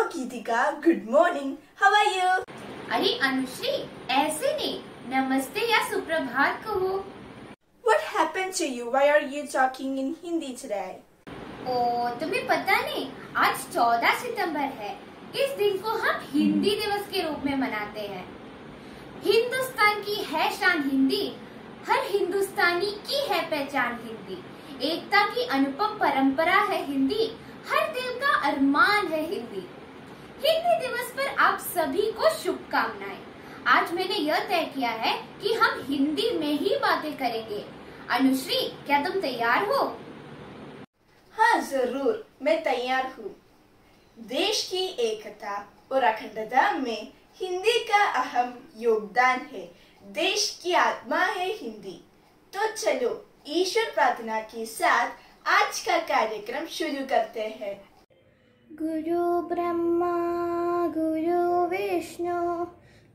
Geetika, good morning. How are you? अरे अनुश्री, ऐसे नहीं, नमस्ते या सुप्रभात कहो। What happened to you? Why are you talking in Hindi today? ओ, तुम्हें पता नहीं, आज 14 सितंबर है। इस दिन को हम हिंदी दिवस के रूप में मनाते हैं। हिंदुस्तान की है शान हिंदी, हर हिंदुस्तानी की है पहचान हिंदी। एकता की अनुपम परंपरा है हिंदी, हर दिल का अरमान है हिंदी। हिंदी दिवस पर आप सभी को शुभकामनाएं। आज मैंने यह तय किया है कि हम हिंदी में ही बातें करेंगे। अनुश्री, क्या तुम तैयार हो? हाँ जरूर, मैं तैयार हूँ। देश की एकता और अखंडता में हिंदी का अहम योगदान है। देश की आत्मा है हिंदी। तो चलो ईश्वर प्रार्थना के साथ आज का कार्यक्रम शुरू करते हैं। गुरु ब्रह्मा गुरु विष्णु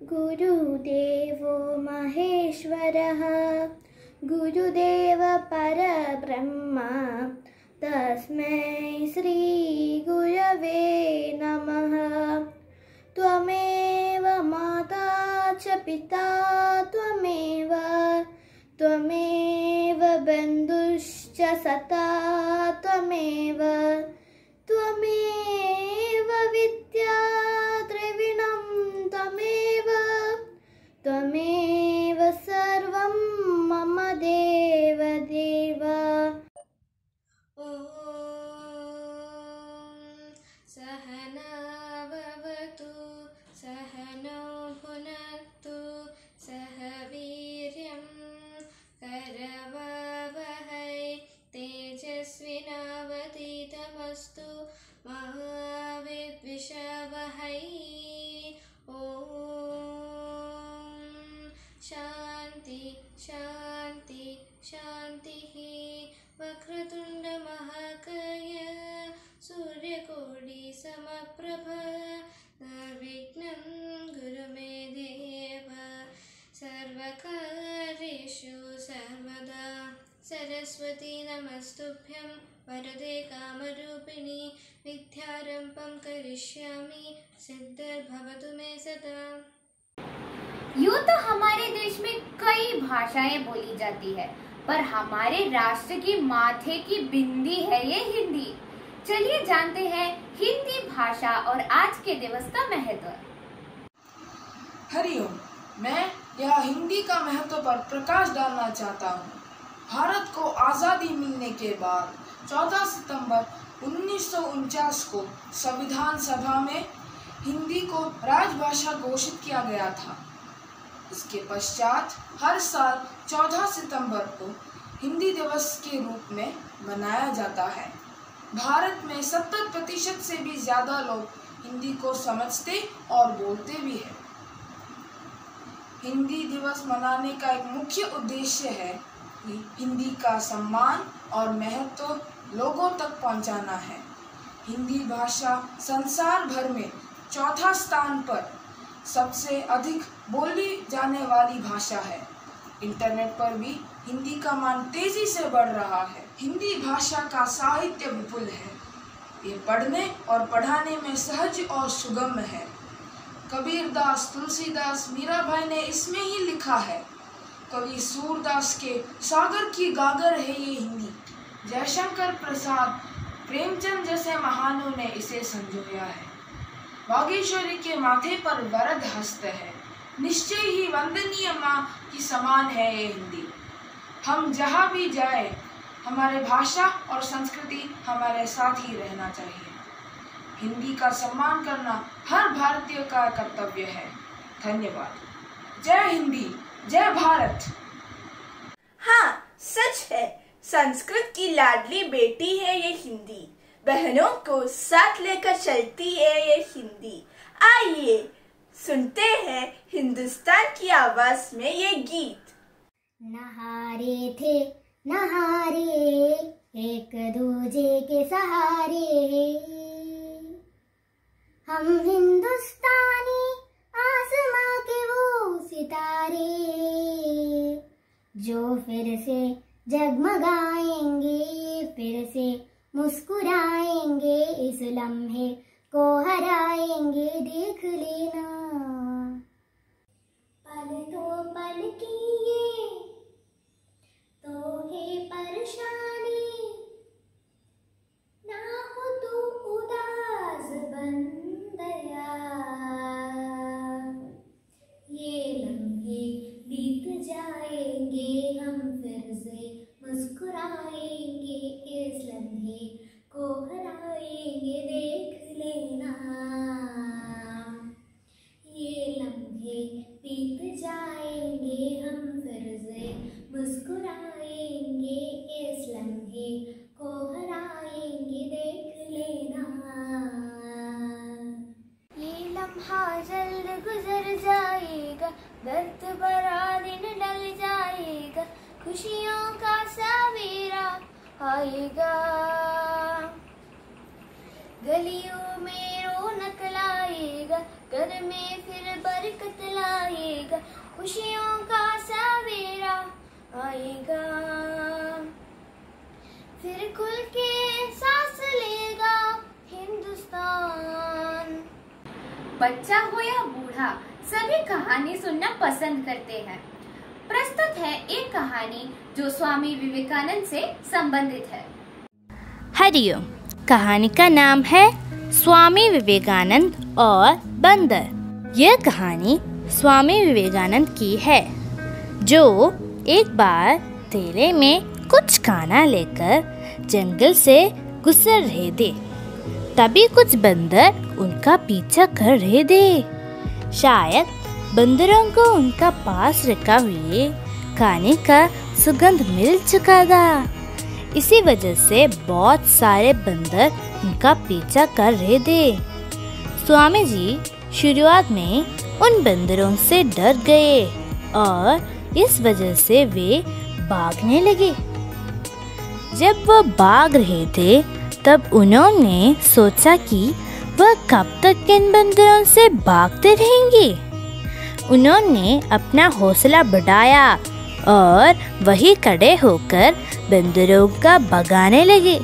गुरुदेवो महेश्वरः गुरुदेव परब्रह्मा तस्मै श्री गुरवे नमः। त्वमेव माता च पिता त्वमेव बन्धुश्च सता त्वमेव विद्या द्रविणं त्वमेव सर्वं मम देव देव। ॐ सहना भवतु सहनौ भुनक्तु सह वीर्यं करवावहै तेजस्विनावधीतमस्तु मा विद्विषावहै। ॐ शान्ति शान्ति शान्तिः। वक्रतुण्ड महाकाय सूर्यकोटि समप्रभ निर्विघ्नं कुरु मे देव सर्वकार्येषु सर्वदा। सरस्वती नमस्तुभ्यं वरदे कामरूपिणी विद्यारम्भं करिष्यामि सिद्धिर्भवतु मे सदा। यूँ तो हमारे देश में कई भाषाएं बोली जाती है, पर हमारे राष्ट्र की माथे की बिंदी है ये हिंदी। चलिए जानते हैं हिंदी भाषा और आज के दिवस का महत्व। हरिओम, मैं यहाँ हिंदी का महत्व पर प्रकाश डालना चाहता हूँ। भारत को आज़ादी मिलने के बाद 14 सितंबर 1949 को संविधान सभा में हिंदी को राजभाषा घोषित किया गया था। इसके पश्चात हर साल 14 सितंबर को हिंदी दिवस के रूप में मनाया जाता है। भारत में 70% से भी ज़्यादा लोग हिंदी को समझते और बोलते भी हैं। हिंदी दिवस मनाने का एक मुख्य उद्देश्य है कि हिंदी का सम्मान और महत्व लोगों तक पहुंचाना है। हिंदी भाषा संसार भर में चौथा स्थान पर सबसे अधिक बोली जाने वाली भाषा है। इंटरनेट पर भी हिंदी का मान तेजी से बढ़ रहा है। हिंदी भाषा का साहित्य विपुल है। ये पढ़ने और पढ़ाने में सहज और सुगम है। कबीरदास, तुलसीदास, मीराबाई ने इसमें ही लिखा है। कवि सूरदास के सागर की गागर है ये हिंदी। जयशंकर प्रसाद, प्रेमचंद जैसे महानों ने इसे संजोया है। बागेश्वरी के माथे पर वरद हस्त है। निश्चय ही वंदनीय माँ की समान है ये हिंदी। हम जहाँ भी जाए, हमारे भाषा और संस्कृति हमारे साथ ही रहना चाहिए। हिंदी का सम्मान करना हर भारतीय का कर्तव्य है। धन्यवाद। जय हिंदी, जय भारत। हाँ, सच है। संस्कृत की लाडली बेटी है ये हिंदी। बहनों को साथ लेकर चलती है ये हिंदी। आइए सुनते हैं हिंदुस्तान की आवाज में ये गीत। नहारे थे नहारे एक दूजे के सहारे, हम हिंदुस्तानी आसमां के वो सितारे जो फिर से जगमगाएंगे, फिर से मुस्कुराएंगे इस लम्हे को हराएंगे देख लेना। पल तो पल की ये तो है परेशानी, ना हो तू उदास बंदया, ये लम्हे बीत जाएंगे हम फिर से मुस्कुराएंगे, इस लम्हे को हराएंगे देख लेना। ये लम्हे बीत जाएंगे हम फिर से मुस्कुराएंगे, इस लम्हे को हराएंगे देख लेना। ये लम्हा जल्द गुजर जाएगा, दर्द भरा दिन ढल जाएगा, खुशियों का सवेरा आएगा। गलियों में रौनक लाएगा, घर में फिर बरकत लाएगा, खुशियों का सवेरा आएगा। फिर खुल के सांस लेगा हिंदुस्तान। बच्चा हो या बूढ़ा सभी कहानी सुनना पसंद करते हैं। प्रस्तुत है एक कहानी जो स्वामी विवेकानंद से संबंधित है। हरिओम। कहानी का नाम है स्वामी विवेकानंद और बंदर। यह कहानी स्वामी विवेकानंद की है, जो एक बार थैले में कुछ खाना लेकर जंगल से गुजर रहे थे। तभी कुछ बंदर उनका पीछा कर रहे थे। शायद बंदरों को उनका पास रखा हुए खाने का सुगंध मिल चुका था। इसी वजह से बहुत सारे बंदर उनका पीछा कर रहे थे। स्वामी जी शुरुआत में उन बंदरों से डर गए और इस वजह से वे भागने लगे। जब वो भाग रहे थे तब उन्होंने सोचा कि वह कब तक इन बंदरों से भागते रहेंगे। उन्होंने अपना हौसला बढ़ाया और वही खड़े होकर बंदरों का भगाने लगे।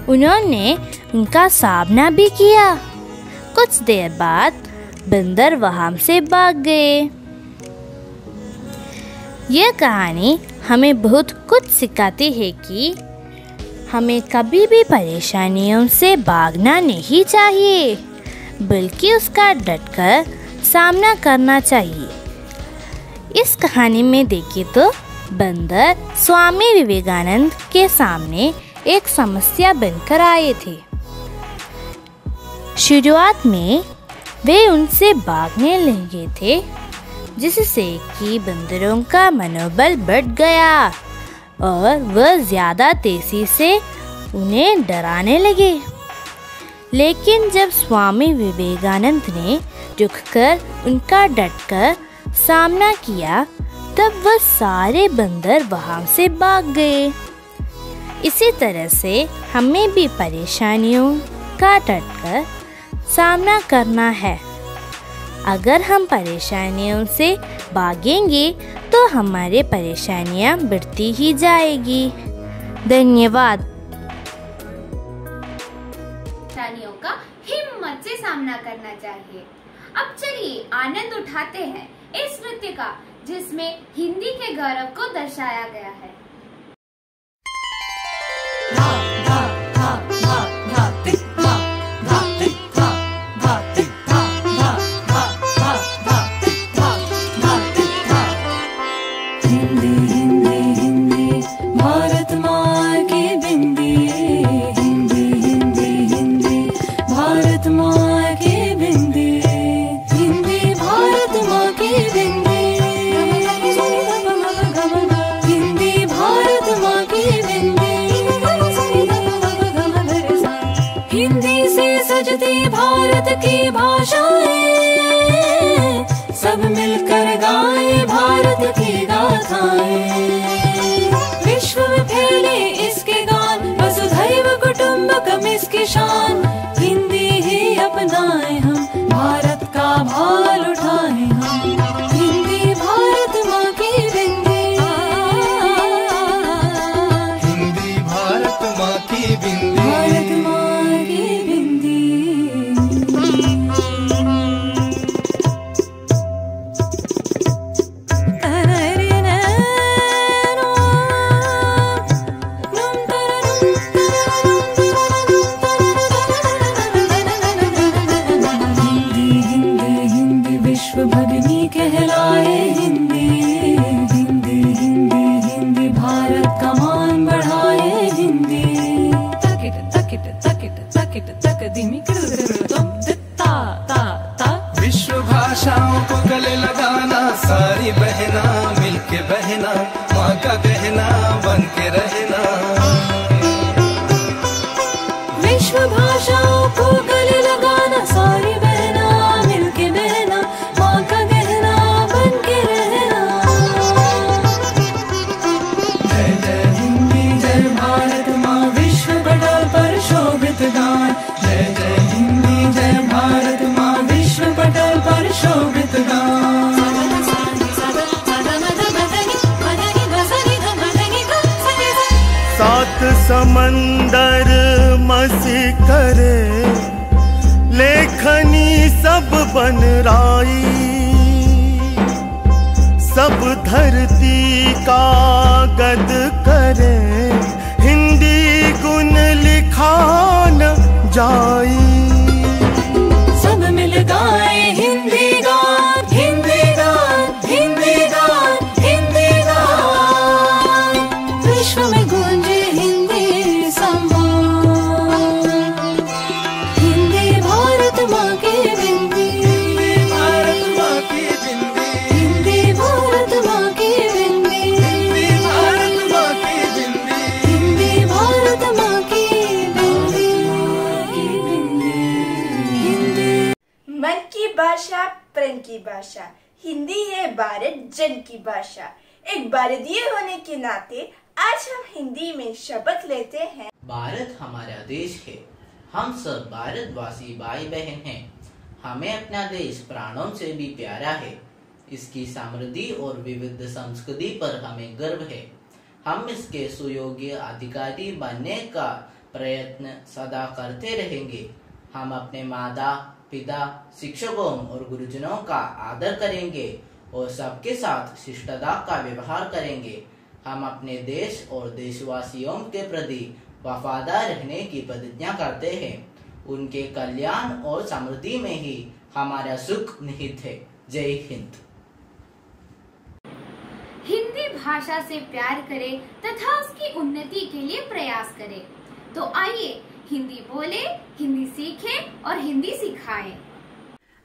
उन्होंने उनका सामना भी किया। कुछ देर बाद बंदर वहां से भाग गए। यह कहानी हमें बहुत कुछ सिखाती है कि हमें कभी भी परेशानियों से भागना नहीं चाहिए, बल्कि उसका डटकर सामना करना चाहिए। इस कहानी में देखें तो बंदर स्वामी विवेकानंद के सामने एक समस्या बनकर आए थे। शुरुआत में वे उनसे भागने लगे थे, जिससे कि बंदरों का मनोबल बढ़ गया और वह ज्यादा तेजी से उन्हें डराने लगे। लेकिन जब स्वामी विवेकानंद ने झुककर उनका डटकर सामना किया, तब वह सारे बंदर वहां से भाग गए। इसी तरह से हमें भी परेशानियों का डटकर सामना करना है। अगर हम परेशानियों से भागेंगे तो हमारी परेशानियां बढ़ती ही जाएगी। धन्यवाद। परेशानियों का हिम्मत से सामना करना चाहिए। अब चलिए आनंद उठाते हैं इस नृत्य का, जिसमें हिंदी के गौरव को दर्शाया गया है। भारत की भाषाएं सब मिलकर गाएं भारत की गाथाएं। विश्व में फैले इसके गान, वसुधैव कुटुंबकम इसकी शान। हिंदी ही अपनाएं हम, भारत का भार उठाएं हम। हिंदी भारत माँ की बिंदी, हिंदी भारत माँ की बिंदी, भारत माँ की बिंदी। सात समंदर मसी करे, लेखनी सब बन राई। सब धरती का गद करे, हिंदी गुण लिखा न जाई। सब मिल गाए हिंदी गान, हिंदी गान, हिंदी गान, हिंदी गान। विश्व में गूंजे हिंदी सम्मान। हिंदी भारत माँ की बिंदी, भारत माँ की बिंदी, हिंदी भारत माँ की बिंदी, भारत माँ की बिंदी, हिंदी भारत माँ की बिंदी, हिंदी। मन की भाषा प्रण की भाषा, हिंदी है भारत जन की भाषा। एक भारतीय होने के नाते आज हम हिंदी में शपथ लेते हैं। भारत हमारा देश है, हम सब भारतवासी भाई बहन हैं। हमें अपना देश प्राणों से भी प्यारा है। इसकी समृद्धि और विविध संस्कृति पर हमें गर्व है। हम इसके सुयोग्य अधिकारी बनने का प्रयत्न सदा करते रहेंगे। हम अपने माता पिता, शिक्षकों और गुरुजनों का आदर करेंगे और सबके साथ शिष्टता का व्यवहार करेंगे। हम अपने देश और देशवासियों के प्रति वफादार रहने की प्रतिज्ञा करते हैं। उनके कल्याण और समृद्धि में ही हमारा सुख निहित है। जय हिंद। हिंदी भाषा से प्यार करें तथा उसकी उन्नति के लिए प्रयास करें। तो आइए हिंदी बोले, हिंदी सीखें और हिंदी सिखाएं।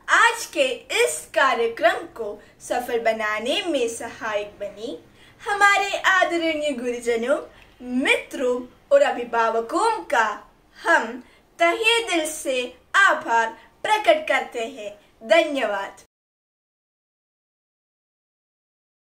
आज के इस कार्यक्रम को सफल बनाने में सहायक बनी हमारे आदरणीय गुरुजनों, मित्रों और अभिभावकों का हम तहे दिल से आभार प्रकट करते हैं। धन्यवाद।